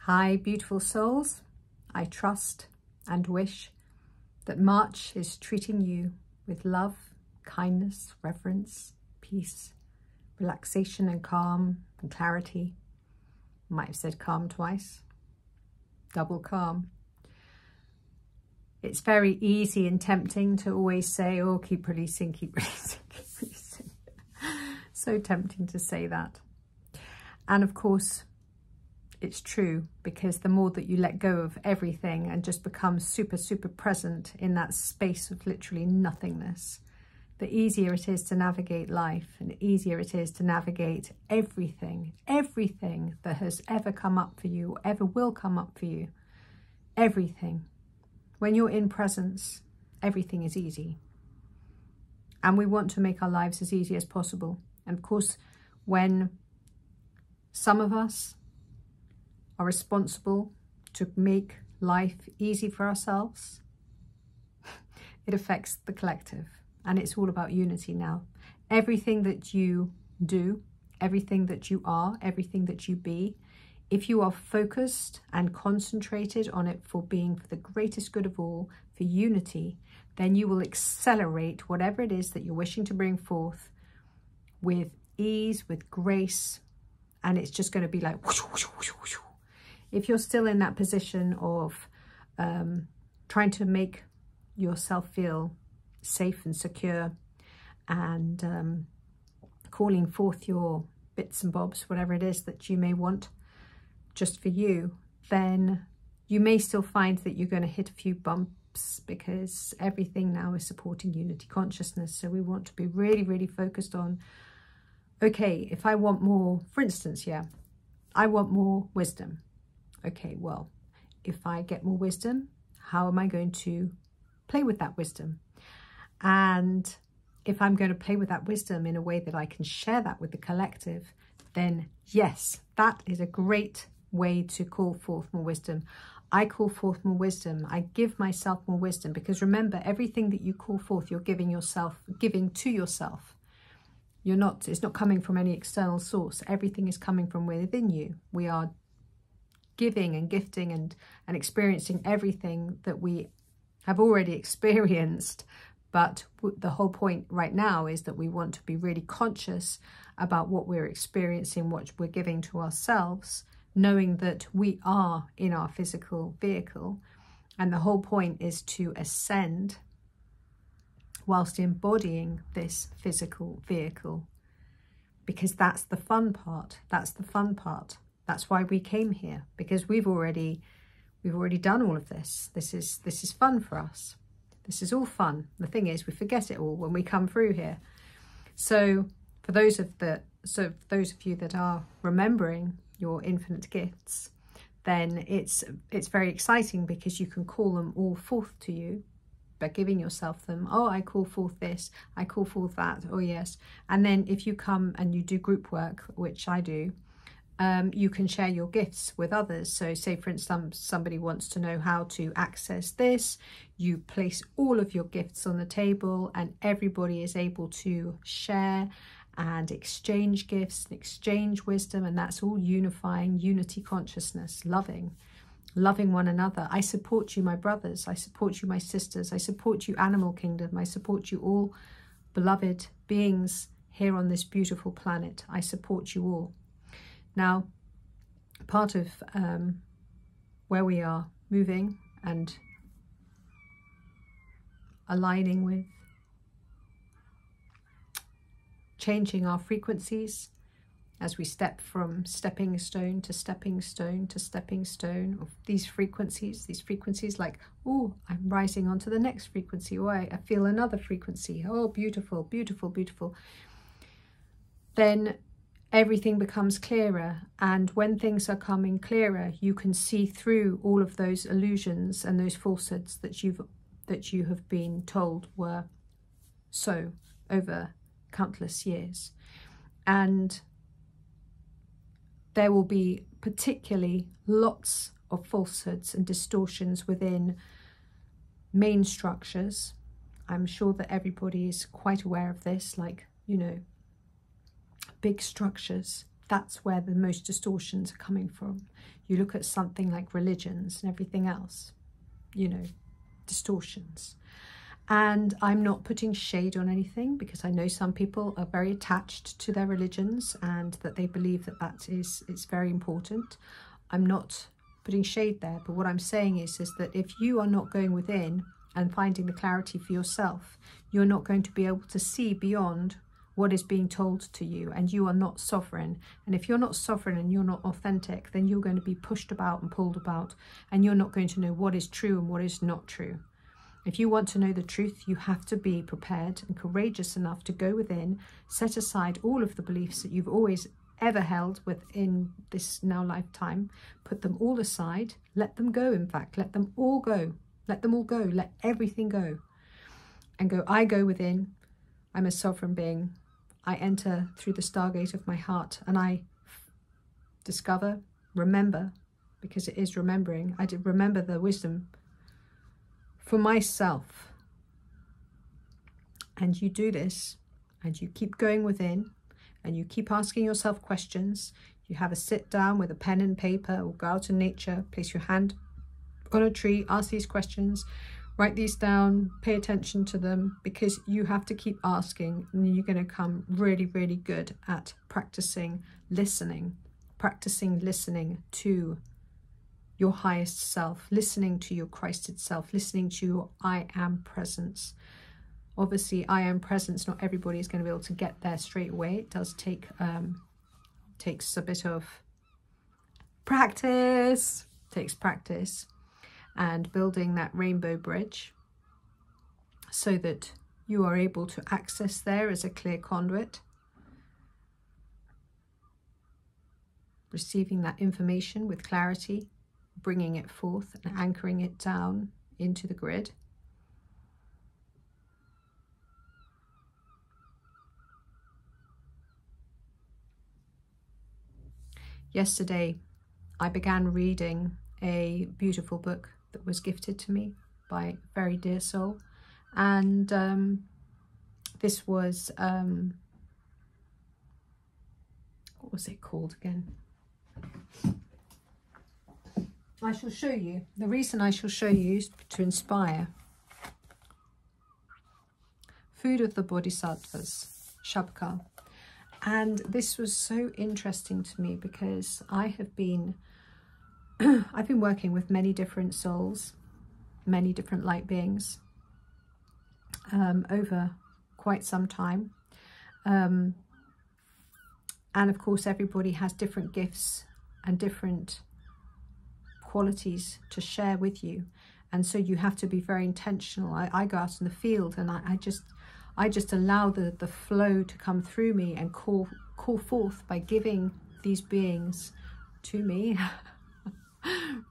Hi, beautiful souls. I trust and wish that March is treating you with love, kindness, reverence, peace, relaxation and calm and clarity. Might have said calm twice. Double calm. It's very easy and tempting to always say, oh, keep releasing, keep releasing, keep releasing. So tempting to say that. And of course, it's true, because the more that you let go of everything and just become super, super present in that space of literally nothingness, the easier it is to navigate life, and the easier it is to navigate everything that has ever come up for you, or ever will come up for you, everything. When you're in presence, everything is easy. And we want to make our lives as easy as possible. And of course, when some of us are responsible to make life easy for ourselves, it affects the collective. And it's all about unity now. Everything that you do, everything that you are, everything that you be, if you are focused and concentrated on it for being for the greatest good of all, for unity, then you will accelerate whatever it is that you're wishing to bring forth with ease, with grace, and it's just going to be like whoosh, whoosh, whoosh, whoosh. If you're still in that position of trying to make yourself feel safe and secure and calling forth your bits and bobs, whatever it is that you may want just for you, then you may still find that you're going to hit a few bumps, because everything now is supporting unity consciousness. So we want to be really, really focused on, okay, if I want more, for instance, I want more wisdom. Okay, well, if I get more wisdom, how am I going to play with that wisdom? And if I'm going to play with that wisdom in a way that I can share that with the collective, then yes, that is a great way to call forth more wisdom. I call forth more wisdom. I give myself more wisdom, because remember, everything that you call forth, you're giving to yourself. It's not coming from any external source. Everything is coming from within you. We are giving and gifting and experiencing everything that we have already experienced. But the whole point right now is that we want to be really conscious about what we're experiencing, what we're giving to ourselves, knowing that we are in our physical vehicle. And the whole point is to ascend whilst embodying this physical vehicle, because that's the fun part. That's the fun part. That's why we came here, because we've already done all of this. This is fun for us. This is all fun. The thing is, we forget it all when we come through here. So for those of you that are remembering your infinite gifts, then it's very exciting, because you can call them all forth to you by giving yourself them. Oh, I call forth this, I call forth that, oh yes. And then if you come and you do group work, which I do, you can share your gifts with others. So say, for instance, somebody wants to know how to access this, you place all of your gifts on the table and everybody is able to share and exchange gifts, exchange wisdom, and that's all unifying, unity consciousness, loving one another. I support you, my brothers. I support you, my sisters. I support you, animal kingdom. I support you, all beloved beings here on this beautiful planet. I support you all. Now, part of where we are moving and aligning with, changing our frequencies as we step from stepping stone to stepping stone to stepping stone of these frequencies like, oh, I'm rising onto the next frequency. Oh, I feel another frequency. Oh, beautiful, beautiful, beautiful. Then everything becomes clearer. And when things are coming clearer, you can see through all of those illusions and those falsehoods that you have been told were so over countless years. And there will be particularly lots of falsehoods and distortions within main structures. I'm sure that everybody is quite aware of this, like, you know, big structures, That's where the most distortions are coming from. You look at something like religions and everything else, you know, distortions. And I'm not putting shade on anything, because I know some people are very attached to their religions and that they believe that it's very important. I'm not putting shade there, but what I'm saying is that if you are not going within and finding the clarity for yourself, you're not going to be able to see beyond what is being told to you, and you are not sovereign. And if you're not sovereign and you're not authentic, then you're going to be pushed about and pulled about, and you're not going to know what is true and what is not true. If you want to know the truth, you have to be prepared and courageous enough to go within, set aside all of the beliefs that you've always ever held within this now lifetime, put them all aside, let them go. In fact, let them all go. Let them all go. Let everything go. And go, I go within. I'm a sovereign being. I enter through the stargate of my heart, and I discover, remember, because it is remembering. I did remember the wisdom for myself. And you do this, and you keep going within, and you keep asking yourself questions. You have a sit down with a pen and paper, or go out in nature, place your hand on a tree, ask these questions, write these down, pay attention to them, because you have to keep asking, and you're going to come really, really good at practicing listening to your highest self, listening to your Christed self, listening to your I am presence. Obviously, I am presence, not everybody is going to be able to get there straight away. It does take takes a bit of practice, and building that rainbow bridge so that you are able to access there as a clear conduit, receiving that information with clarity, bringing it forth and anchoring it down into the grid. Yesterday, I began reading a beautiful book that was gifted to me by a very dear soul. And this was, what was it called again? I shall show you. The reason I shall show you is to inspire. Food of the Bodhisattvas, Shabkar. And this was so interesting to me because I've been working with many different souls, many different light beings over quite some time. And of course, everybody has different gifts and different qualities to share with you. And so you have to be very intentional. I go out in the field and I just allow the flow to come through me and call forth by giving these beings to me,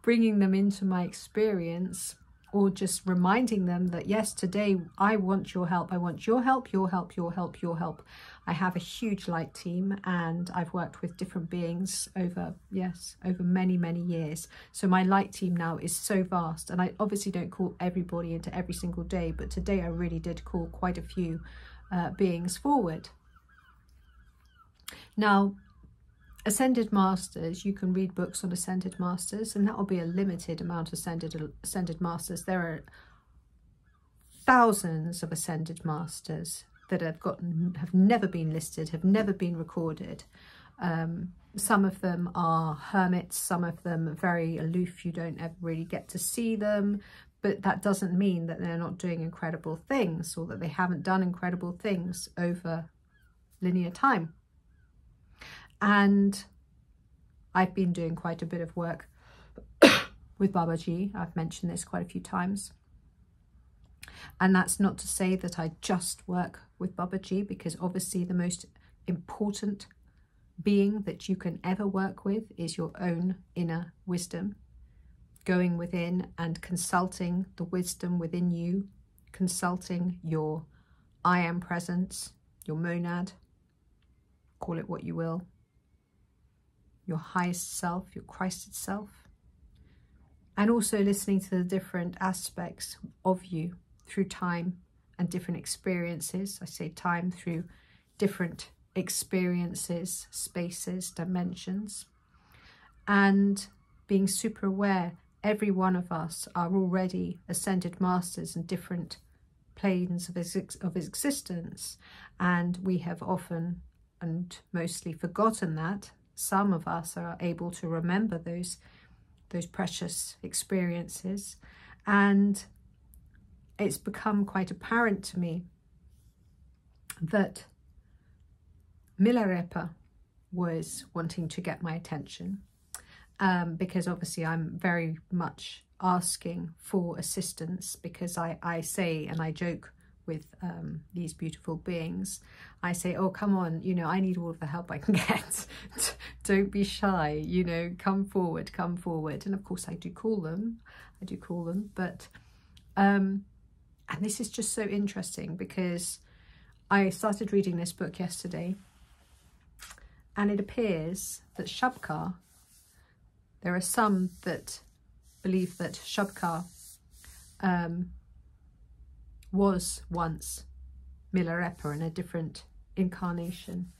bringing them into my experience, or just reminding them that, yes, today I want your help. I want your help, your help, your help, your help. I have a huge light team and I've worked with different beings over many, many years. So my light team now is so vast, and I obviously don't call everybody into every single day, but today I really did call quite a few beings forward. Now, Ascended Masters, you can read books on Ascended Masters, and that will be a limited amount of Ascended Masters. There are thousands of Ascended Masters that have never been listed, have never been recorded. Some of them are hermits, some of them are very aloof, you don't ever really get to see them, but that doesn't mean that they're not doing incredible things, or that they haven't done incredible things over linear time. And I've been doing quite a bit of work with Babaji. I've mentioned this quite a few times. And that's not to say that I just work with Babaji, because obviously the most important being that you can ever work with is your own inner wisdom. Going within and consulting the wisdom within you, consulting your I am presence, your monad, call it what you will, your highest self, your Christed self, and also listening to the different aspects of you through time and different experiences. I say time through different experiences, spaces, dimensions, and being super aware. Every one of us are already ascended masters in different planes of existence, and we have often and mostly forgotten that. Some of us are able to remember those precious experiences, and it's become quite apparent to me that Milarepa was wanting to get my attention, because obviously I'm very much asking for assistance, because I say, and I joke with these beautiful beings, I say, oh, come on, you know, I need all of the help I can get. Don't be shy, you know, come forward, come forward. And of course I do call them, but and this is just so interesting, because I started reading this book yesterday, and it appears that Shabkar, there are some that believe that Shabkar was once Milarepa in a different incarnation.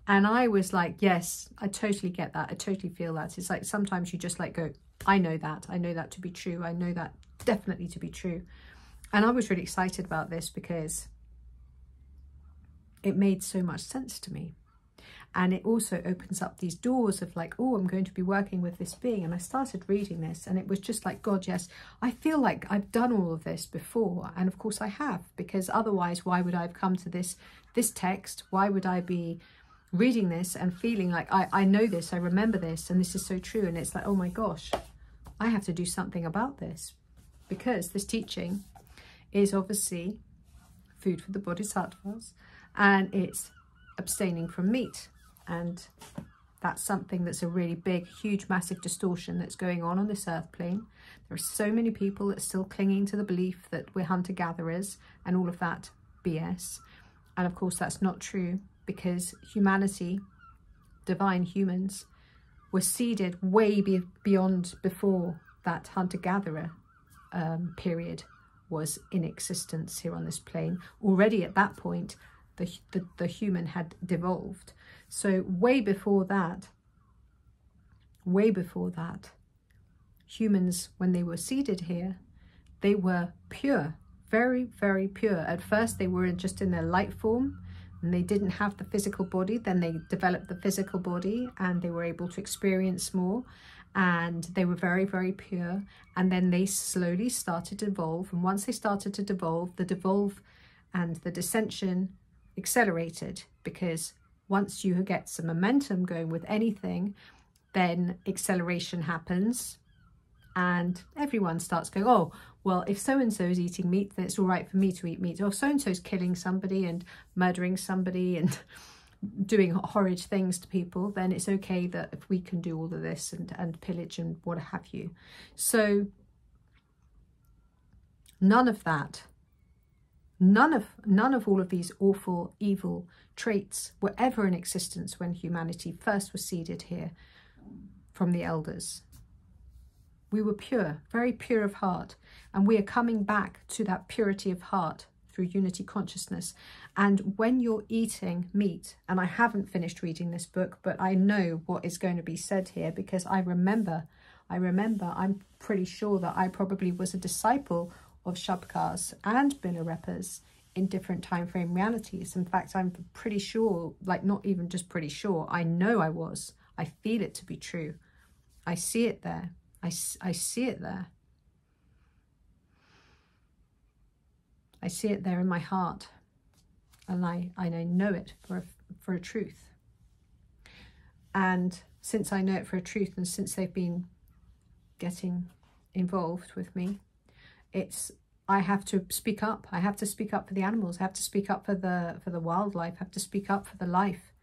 And I was like, yes, I totally get that. I totally feel that. It's like sometimes you just like go, I know that to be true. I know that definitely to be true. And I was really excited about this because it made so much sense to me. And it also opens up these doors of like, oh, I'm going to be working with this being. And I started reading this, and it was just like, God, yes, I feel like I've done all of this before. And of course I have, because otherwise, why would I have come to this text? Why would I be reading this and feeling like I know this, I remember this, and this is so true? And it's like, oh my gosh, I have to do something about this, because this teaching is obviously food for the Bodhisattvas, and it's abstaining from meat. And that's something that's a really big, huge, massive distortion that's going on this earth plane. There are so many people that are still clinging to the belief that we're hunter-gatherers and all of that BS. And of course, that's not true, because humanity, divine humans, were seeded way beyond before that hunter-gatherer period was in existence here on this plane. Already at that point, the human had devolved. So way before that, humans, when they were seeded here, they were pure, very, very pure. At first, they were just in their light form, and they didn't have the physical body. Then they developed the physical body, and they were able to experience more, and they were very, very pure. And then they slowly started to evolve. And once they started to devolve, the devolve and the descension accelerated, because once you get some momentum going with anything, then acceleration happens, and everyone starts going, oh, well, if so-and-so is eating meat, then it's all right for me to eat meat. Or so-and-so is killing somebody and murdering somebody and doing horrid things to people, then it's okay that if we can do all of this and pillage and what have you. So none of that, none of all of these awful, evil traits were ever in existence when humanity first was seeded here from the elders. We were pure, very pure of heart, and we are coming back to that purity of heart through unity consciousness. And when you're eating meat, and I haven't finished reading this book, but I know what is going to be said here, because I remember, I'm pretty sure that I probably was a disciple of Shabkar's and Milarepa's in different time frame realities. In fact, I'm pretty sure, like not even just pretty sure, I know I was. I feel it to be true. I see it there. I see it there. I see it there in my heart, and I know it for a truth. And since I know it for a truth, and since they've been getting involved with me, I have to speak up. I have to speak up for the animals. I have to speak up for the wildlife. I have to speak up for the life,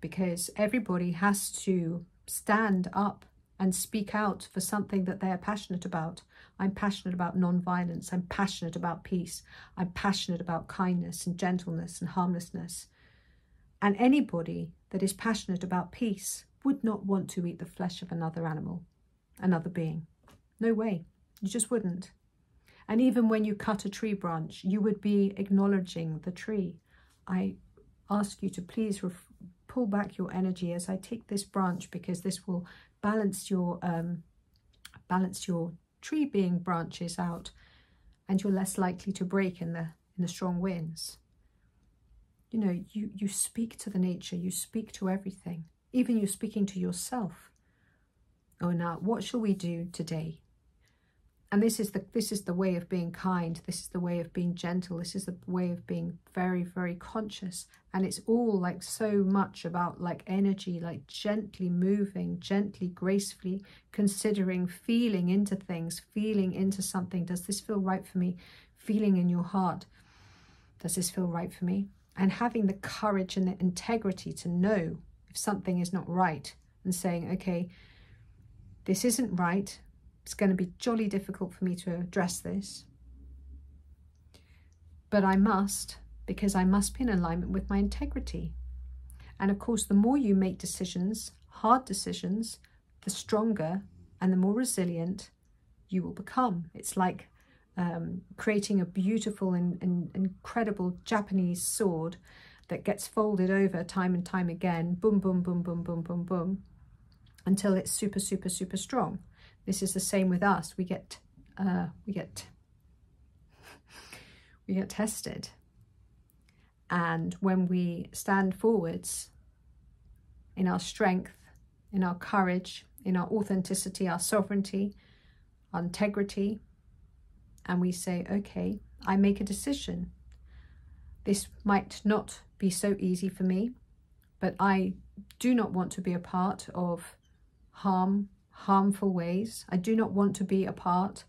because everybody has to stand up and speak out for something that they are passionate about. I'm passionate about non-violence. I'm passionate about peace. I'm passionate about kindness and gentleness and harmlessness. And anybody that is passionate about peace would not want to eat the flesh of another animal, another being. No way. You just wouldn't. And even when you cut a tree branch, you would be acknowledging the tree. I ask you to please pull back your energy as I take this branch, because this will balance your tree being branches out, and you're less likely to break in the strong winds. You know, you speak to the nature, you speak to everything, even you're speaking to yourself. Oh, now what shall we do today? And this is the way of being kind. This is the way of being gentle. This is the way of being very, very conscious. And it's all like so much about like energy, like gently moving, gently, gracefully considering, feeling into things, feeling into something. Does this feel right for me? Feeling in your heart. Does this feel right for me? And having the courage and the integrity to know if something is not right, and saying, okay, this isn't right. It's going to be jolly difficult for me to address this, but I must, because I must be in alignment with my integrity. And of course, the more you make decisions, hard decisions, the stronger and the more resilient you will become. It's like creating a beautiful and incredible Japanese sword that gets folded over time and time again, boom, boom, boom, boom, boom, boom, boom, until it's super, super, super strong. This is the same with us. We get tested, and when we stand forwards in our strength, in our courage, in our authenticity, our sovereignty, our integrity, and we say, okay, I make a decision. This might not be so easy for me, but I do not want to be a part of harmful ways. I do not want to be a part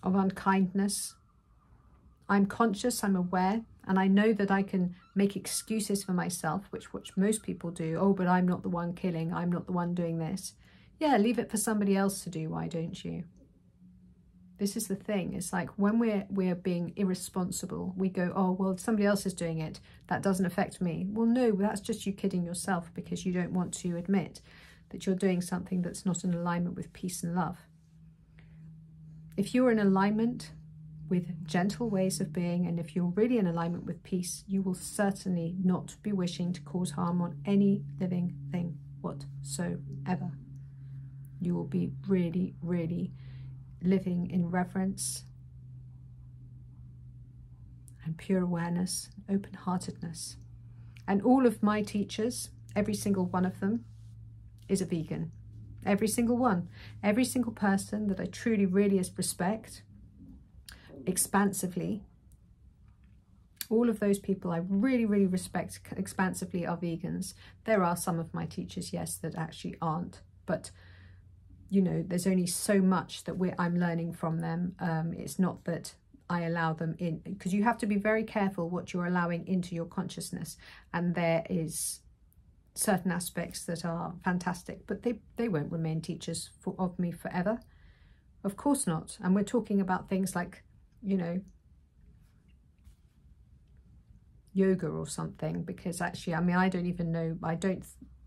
of unkindness. I'm conscious, I'm aware, and I know that I can make excuses for myself, which most people do. Oh, but I'm not the one killing, I'm not the one doing this. Yeah, leave it for somebody else to do, why don't you? This is the thing. It's like when we're being irresponsible, we go, oh, well, somebody else is doing it. That doesn't affect me. Well, no, that's just you kidding yourself, because you don't want to admit that you're doing something that's not in alignment with peace and love. If you're in alignment with gentle ways of being, and if you're really in alignment with peace, you will certainly not be wishing to cause harm on any living thing whatsoever. You will be really, really living in reverence and pure awareness, open-heartedness. And all of my teachers, every single one of them, is a vegan. Every single one. Every single person that I truly, really respect expansively, all of those people I really, really respect expansively are vegans. There are some of my teachers, yes, that actually aren't, but you know, there's only so much that I'm learning from them. It's not that I allow them in, because you have to be very careful what you're allowing into your consciousness. And there is certain aspects that are fantastic, but they won't remain teachers of me forever. Of course not. And we're talking about things like, you know, yoga or something, because actually, I mean, I don't even know,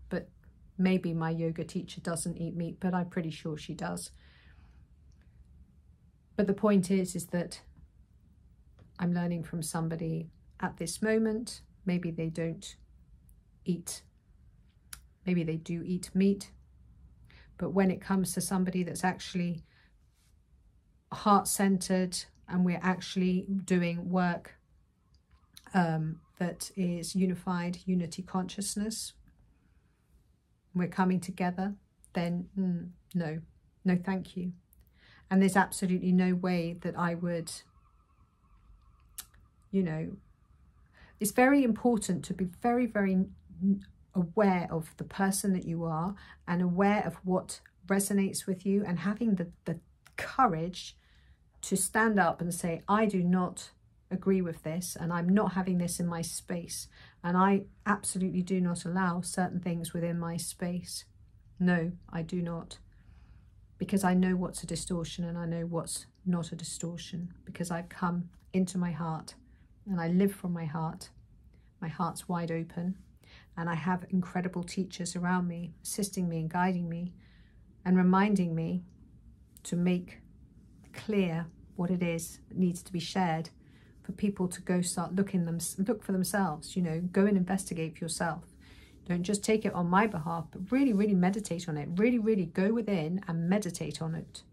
but maybe my yoga teacher doesn't eat meat, but I'm pretty sure she does. But the point is that I'm learning from somebody at this moment. Maybe they don't eat, maybe they do eat meat. But when it comes to somebody that's actually heart-centered, and we're actually doing work that is unified, unity consciousness, we're coming together, then no, thank you. And there's absolutely no way that I would, you know, it's very important to be very, very aware of the person that you are, and aware of what resonates with you, and having the courage to stand up and say, I do not agree with this, and I'm not having this in my space, and I absolutely do not allow certain things within my space. No, I do not, because I know what's a distortion and I know what's not a distortion, because I've come into my heart and I live from my heart. My heart's wide open, and I have incredible teachers around me, assisting me and guiding me and reminding me to make clear what it is that needs to be shared for for people to go start look for themselves, you know, go and investigate for yourself. Don't just take it on my behalf, but really, really meditate on it. Really, really go within and meditate on it.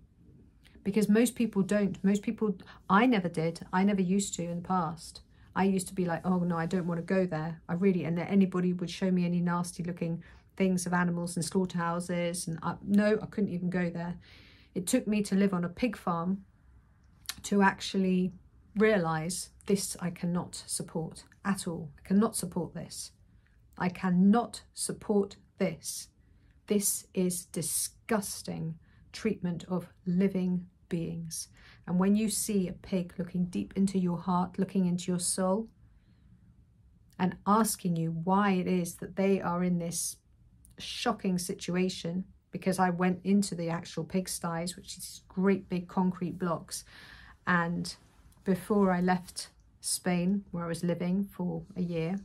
Because most people don't. Most people, I never did. I never used to in the past. I used to be like, oh no, I don't want to go there. And anybody would show me any nasty looking things of animals and slaughterhouses. And no, I couldn't even go there. It took me to live on a pig farm to actually realize this I cannot support at all. I cannot support this. I cannot support this. This is disgusting treatment of living beings. And when you see a pig looking deep into your heart, looking into your soul, and asking you why it is that they are in this shocking situation, because I went into the actual pigsties, which is great big concrete blocks, and before I left Spain, where I was living for a year,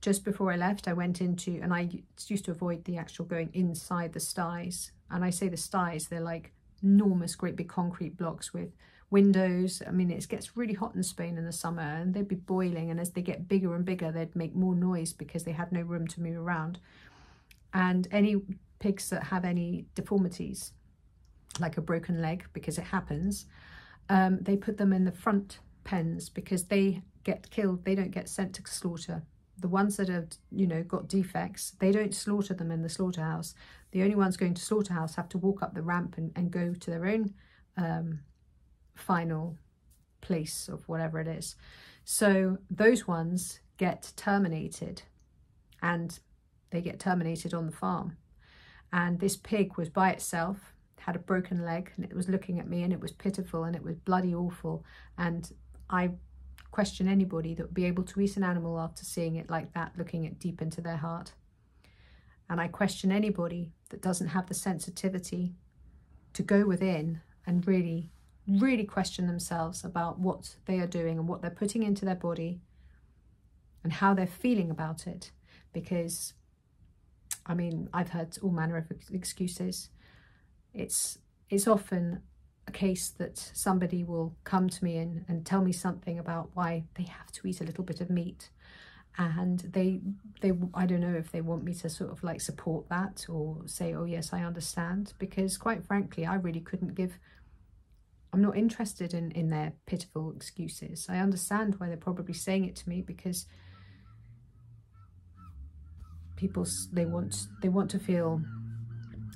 just before I left, I went into, and I used to avoid the actual going inside the sties. And I say the sties, they're like enormous, great big concrete blocks with windows. I mean, it gets really hot in Spain in the summer, and they'd be boiling. And as they get bigger and bigger, they'd make more noise because they had no room to move around. And any pigs that have any deformities, like a broken leg, because it happens, they put them in the front pens because they get killed. They don't get sent to slaughter. The ones that have, you know, got defects, they don't slaughter them in the slaughterhouse. The only ones going to slaughterhouse have to walk up the ramp and go to their own final place of whatever it is. So those ones get terminated, and they get terminated on the farm. And this pig was by itself, had a broken leg, and it was looking at me, and it was pitiful, and it was bloody awful. And I question anybody that would be able to eat an animal after seeing it like that, looking it deep into their heart. And I question anybody that doesn't have the sensitivity to go within and really, really question themselves about what they are doing and what they're putting into their body and how they're feeling about it. Because, I mean, I've heard all manner of excuses. It's often a case that somebody will come to me and tell me something about why they have to eat a little bit of meat, and they I don't know if they want me to sort of like support that or say, oh yes, I understand, because quite frankly I'm not interested in their pitiful excuses. I understand why they're probably saying it to me, because people, they want to feel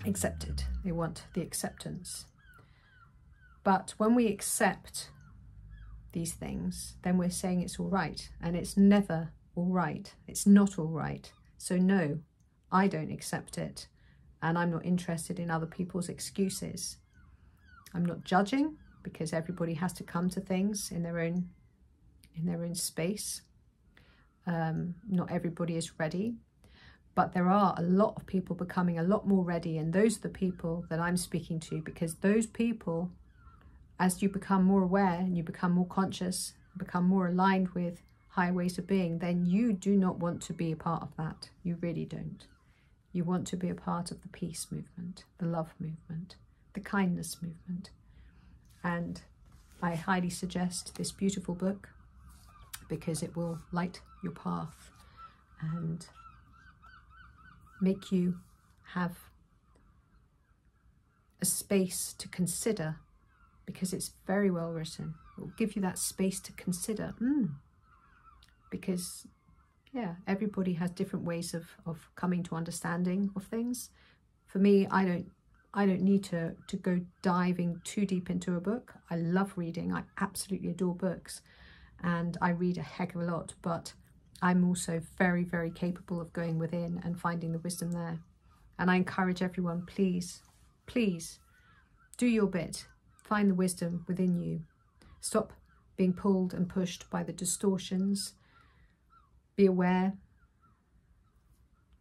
accepted. They want the acceptance. But when we accept these things, then we're saying it's all right. And it's never all right. It's not all right. So no, I don't accept it. And I'm not interested in other people's excuses. I'm not judging, because everybody has to come to things in their own space. Not everybody is ready. But there are a lot of people becoming a lot more ready. And those are the people that I'm speaking to, because those people, as you become more aware and you become more conscious, become more aligned with higher ways of being, then you do not want to be a part of that. You really don't. You want to be a part of the peace movement, the love movement, the kindness movement. And I highly suggest this beautiful book, because it will light your path and make you have a space to consider, because it's very well written. It will give you that space to consider. Because, yeah, everybody has different ways of coming to understanding of things. For me, I don't need to go diving too deep into a book. I love reading. I absolutely adore books, and I read a heck of a lot, but I'm also very, very capable of going within and finding the wisdom there. And I encourage everyone, please, please do your bit. Find the wisdom within you. Stop being pulled and pushed by the distortions. Be aware.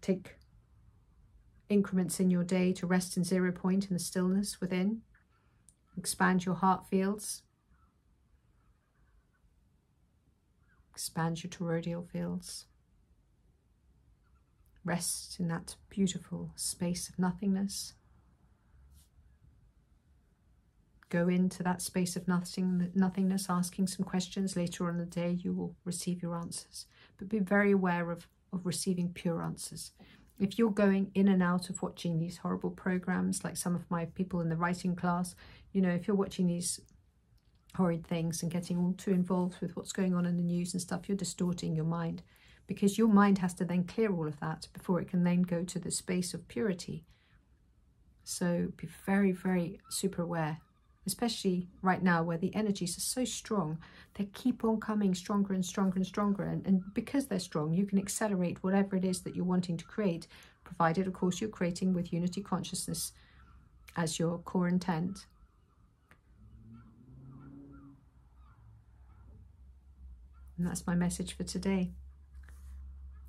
Take increments in your day to rest in 0 point in the stillness within. Expand your heart fields. Expand your toroidal fields. Rest in that beautiful space of nothingness. go into that space of nothingness, asking some questions. Later on in the day, you will receive your answers. But be very aware of receiving pure answers. If you're going in and out of watching these horrible programs, like some of my people in the writing class, you know, if you're watching these horrid things and getting all too involved with what's going on in the news and stuff, you're distorting your mind, because your mind has to then clear all of that before it can then go to the space of purity. So be very, very super aware, especially right now where the energies are so strong. They keep on coming stronger and stronger and stronger. And because they're strong, you can accelerate whatever it is that you're wanting to create, provided, of course, you're creating with unity consciousness as your core intent. And that's my message for today.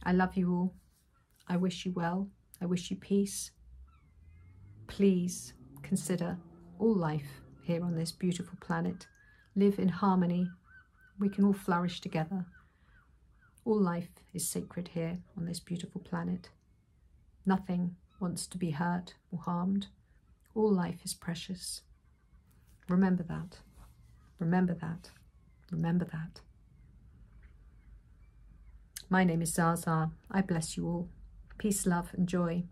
I love you all. I wish you well. I wish you peace. Please consider all life here on this beautiful planet. Live in harmony. We can all flourish together. All life is sacred here on this beautiful planet. Nothing wants to be hurt or harmed. All life is precious. Remember that. Remember that. Remember that. My name is Zaza. I bless you all. Peace, love and joy.